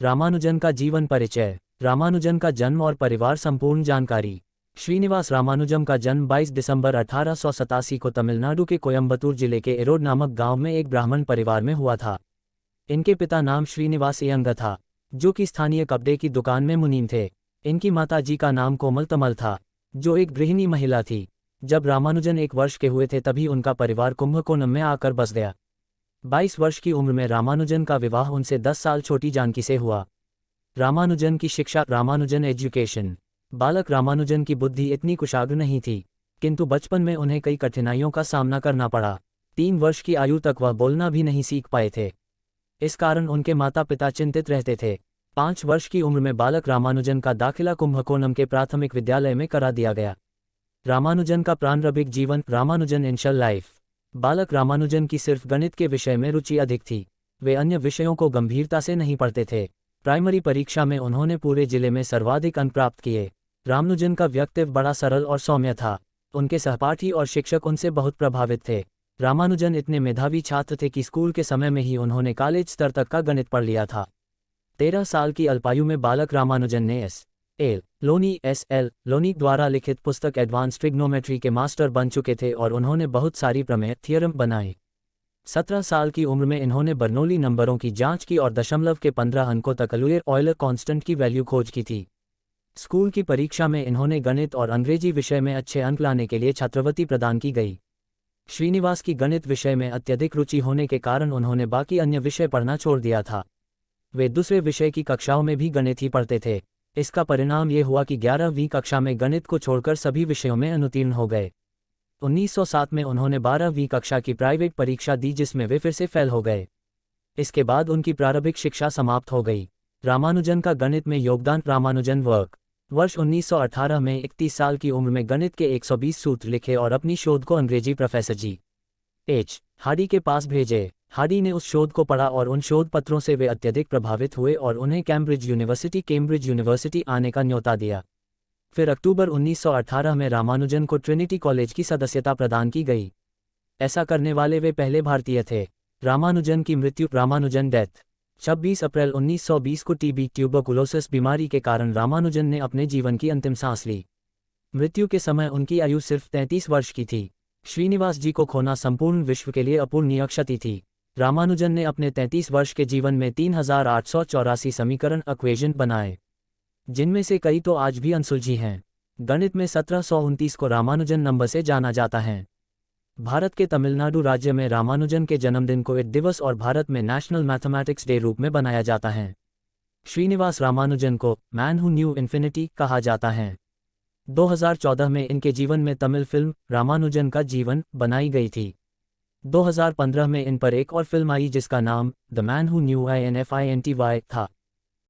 रामानुजन का जीवन परिचय। रामानुजन का जन्म और परिवार संपूर्ण जानकारी। श्रीनिवास रामानुजम का जन्म 22 दिसंबर 1887 को तमिलनाडु के कोयम्बतूर जिले के एरोड नामक गांव में एक ब्राह्मण परिवार में हुआ था। इनके पिता नाम श्रीनिवास अयंगर था, जो कि स्थानीय कपड़े की दुकान में मुनीम थे। इनकी माता जी का नाम कोमल तमल था, जो एक गृहिणी महिला थी। जब रामानुजन 1 वर्ष के हुए थे तभी उनका परिवार कुंभकोणम में आकर बस गया। 22 वर्ष की उम्र में रामानुजन का विवाह उनसे 10 साल छोटी जानकी से हुआ। रामानुजन की शिक्षा। रामानुजन एजुकेशन। बालक रामानुजन की बुद्धि इतनी कुशाग्र नहीं थी, किंतु बचपन में उन्हें कई कठिनाइयों का सामना करना पड़ा। 3 वर्ष की आयु तक वह बोलना भी नहीं सीख पाए थे। इस कारण उनके माता पिता चिंतित रहते थे। 5 वर्ष की उम्र में बालक रामानुजन का दाखिला कुंभकोणम के प्राथमिक विद्यालय में करा दिया गया। रामानुजन का प्रारंभिक जीवन। Ramanujan initial life. बालक रामानुजन की सिर्फ गणित के विषय में रुचि अधिक थी। वे अन्य विषयों को गंभीरता से नहीं पढ़ते थे। प्राइमरी परीक्षा में उन्होंने पूरे जिले में सर्वाधिक अंक प्राप्त किए। रामानुजन का व्यक्तित्व बड़ा सरल और सौम्य था। उनके सहपाठी और शिक्षक उनसे बहुत प्रभावित थे। रामानुजन इतने मेधावी छात्र थे कि स्कूल के समय में ही उन्होंने कॉलेज स्तर तक का गणित पढ़ लिया था। 13 साल की अल्पायु में बालक रामानुजन ने एस.एल. लोनी द्वारा लिखित पुस्तक एडवांस ट्रिग्नोमेट्री के मास्टर बन चुके थे और उन्होंने बहुत सारी प्रमेय थियरम बनाए। 17 साल की उम्र में इन्होंने बर्नौली नंबरों की जांच की और दशमलव के 15 अंकों तक यूलर कांस्टेंट की वैल्यू खोज की थी। स्कूल की परीक्षा में इन्होंने गणित और अंग्रेजी विषय में अच्छे अंक लाने के लिए छात्रवृत्ति प्रदान की गई। श्रीनिवास की गणित विषय में अत्यधिक रुचि होने के कारण उन्होंने बाकी अन्य विषय पढ़ना छोड़ दिया था। वे दूसरे विषय की कक्षाओं में भी गणित ही पढ़ते थे। इसका परिणाम ये हुआ कि 11वीं कक्षा में गणित को छोड़कर सभी विषयों में अनुत्तीर्ण हो गए। 1907 में उन्होंने 12वीं कक्षा की प्राइवेट परीक्षा दी, जिसमें वे फिर से फेल हो गए। इसके बाद उनकी प्रारंभिक शिक्षा समाप्त हो गई। रामानुजन का गणित में योगदान। रामानुजन वर्ष 1918 में 31 साल की उम्र में गणित के 120 सूत्र लिखे और अपनी शोध को अंग्रेजी प्रोफेसर जी.एच. हार्डी के पास भेजे। हार्डी ने उस शोध को पढ़ा और उन शोध पत्रों से वे अत्यधिक प्रभावित हुए और उन्हें कैम्ब्रिज यूनिवर्सिटी आने का न्योता दिया। फिर अक्टूबर 1918 में रामानुजन को ट्रिनिटी कॉलेज की सदस्यता प्रदान की गई। ऐसा करने वाले वे पहले भारतीय थे। रामानुजन की मृत्यु। रामानुजन डेथ। 26 अप्रैल 1920 को टीबी ट्यूबरकुलोसिस बीमारी के कारण रामानुजन ने अपने जीवन की अंतिम सांस ली। मृत्यु के समय उनकी आयु सिर्फ 33 वर्ष की थी। श्रीनिवास जी को खोना संपूर्ण विश्व के लिए अपूर्णीय क्षति थी। रामानुजन ने अपने 33 वर्ष के जीवन में 3884 समीकरण इक्वेशन बनाए, जिनमें से कई तो आज भी अनसुलझी हैं। गणित में 1729 को रामानुजन नंबर से जाना जाता है। भारत के तमिलनाडु राज्य में रामानुजन के जन्मदिन को एक दिवस और भारत में नेशनल मैथमेटिक्स डे रूप में बनाया जाता है। श्रीनिवास रामानुजन को मैन हु न्यू इन्फिनिटी कहा जाता है। 2014 में इनके जीवन में तमिल फिल्म रामानुजन का जीवन बनाई गई थी। 2015 में इन पर एक और फिल्म आई जिसका नाम the man who knew INFINTY था।